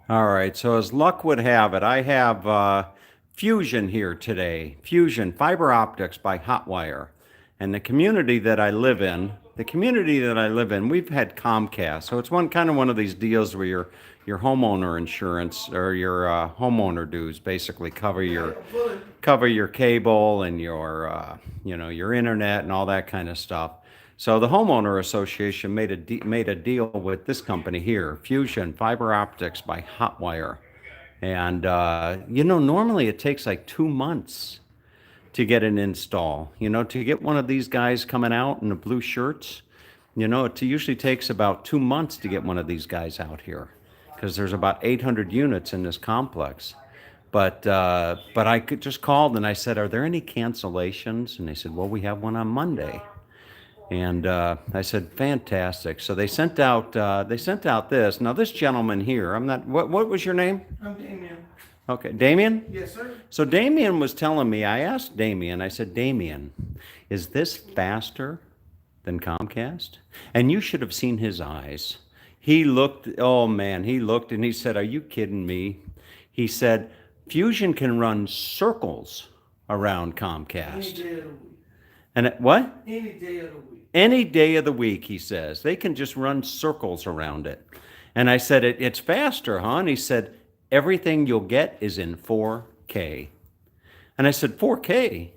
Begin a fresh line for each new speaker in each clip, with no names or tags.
All right, so as luck would have it, I have Fusion here today. Fusion Fiber Optics by Hotwire. And the community that I live in, we've had Comcast. So it's one of these deals where your homeowner insurance or your homeowner dues basically cover your cable and your internet and all that kind of stuff. So the homeowner association made a deal with this company here, Fusion Fiber Optics by Hotwire. And normally it takes like 2 months to get an install. To get one of these guys coming out in the blue shirts, it usually takes about 2 months to get one of these guys out here because there's about 800 units in this complex. But I could just called and I said, "Are there any cancellations?" And they said, "Well, we have one on Monday." And I said, "Fantastic." So they sent out this. Now this gentleman here, I'm not. What was your name?
I'm Damien.
Okay, Damien.
Yes, sir.
So Damien was telling me. I asked Damien. I said, "Damien, is this faster than Comcast?" And you should have seen his eyes. He looked. Oh man, he looked and he said, "Are you kidding me?" He said, "Fusion can run circles around
Any
Comcast."
day of the week.
What?
Any day of the week.
Any day of the week, he says. They can just run circles around it. And I said, it's faster, huh? And he said, everything you'll get is in 4K. And I said, 4K?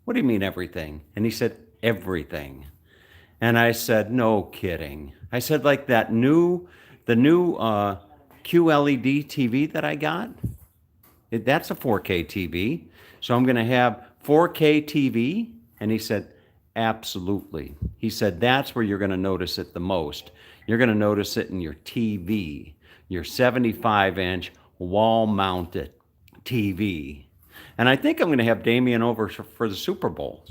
What do you mean everything? And he said, everything. And I said, no kidding. I said, like the new QLED TV that I got, that's a 4K TV. So I'm going to have 4K TV. And he said, absolutely. He said, that's where you're going to notice it the most. You're going to notice it in your TV, your 75-inch wall-mounted TV. And I think I'm going to have Damien over for the Super Bowl.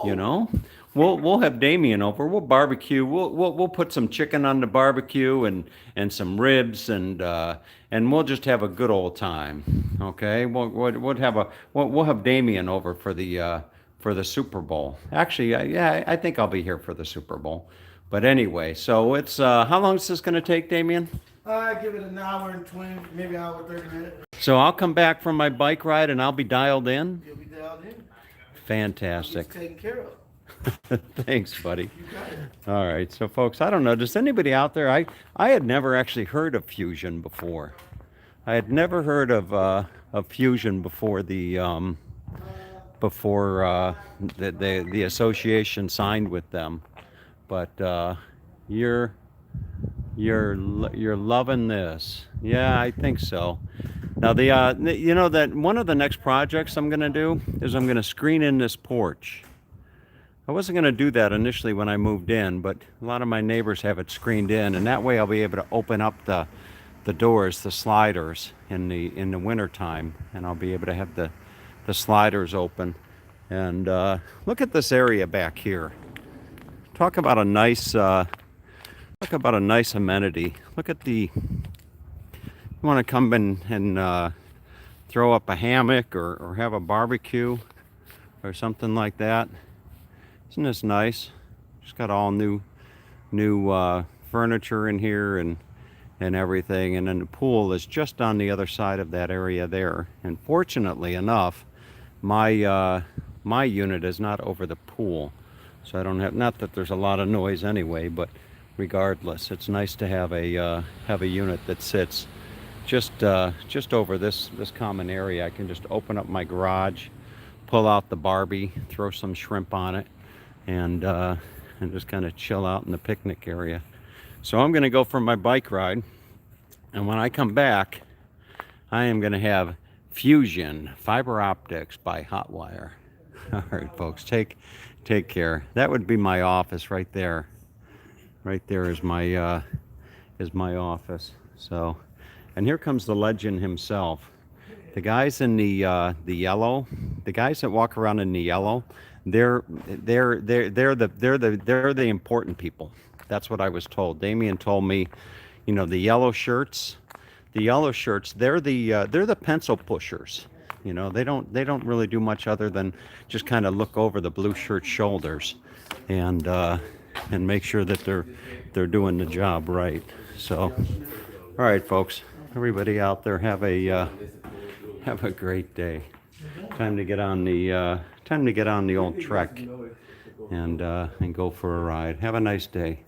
You know, we'll have Damien over. We'll barbecue. We'll put some chicken on the barbecue and some ribs and we'll just have a good old time. Okay, we'll have Damien over for the Super Bowl. Actually, yeah, I think I'll be here for the Super Bowl. But anyway, so it's how long is this going to take, Damien?
I give it an hour and 20, maybe hour 30 minutes.
So I'll come back from my bike ride and I'll be dialed in.
You'll be dialed in.
Fantastic.
It's taken care of.
Thanks, buddy.
You got it.
All right, so folks, I don't know. Does anybody out there? I had never actually heard of Fusion before. I had never heard of Fusion before the association signed with them. But you're you're loving this. Yeah, I think so. Now that one of the next projects I'm gonna do is I'm gonna screen in this porch. I wasn't going to do that initially when I moved in, but a lot of my neighbors have it screened in, and that way I'll be able to open up the doors, the sliders in the winter time, and I'll be able to have the sliders open. And look at this area back here. Talk about a nice amenity. Look at you want to come in and throw up a hammock or have a barbecue or something like that. Isn't this nice? Just got all new furniture in here and everything, and then the pool is just on the other side of that area there. And fortunately enough, my unit is not over the pool, so I don't have, not that there's a lot of noise anyway, but regardless, it's nice to have a unit that sits just over this common area. I can just open up my garage, pull out the Barbie, throw some shrimp on it, and just kind of chill out in the picnic area. So I'm going to go for my bike ride, and when I come back, I am going to have Fusion Fiber Optics by Hotwire. All right, folks, take care. That would be my office right there. Right there is my office. So, and here comes the legend himself. The guys in the yellow, the guys that walk around in the yellow, they're the important people. That's what I was told. Damien told me, the yellow shirts, they're the pencil pushers. They don't really do much other than just kind of look over the blue shirt shoulders and make sure that they're doing the job right. So, all right, folks. everybody out there have a great day. Time to get on the old trek and go for a ride. Have a nice day.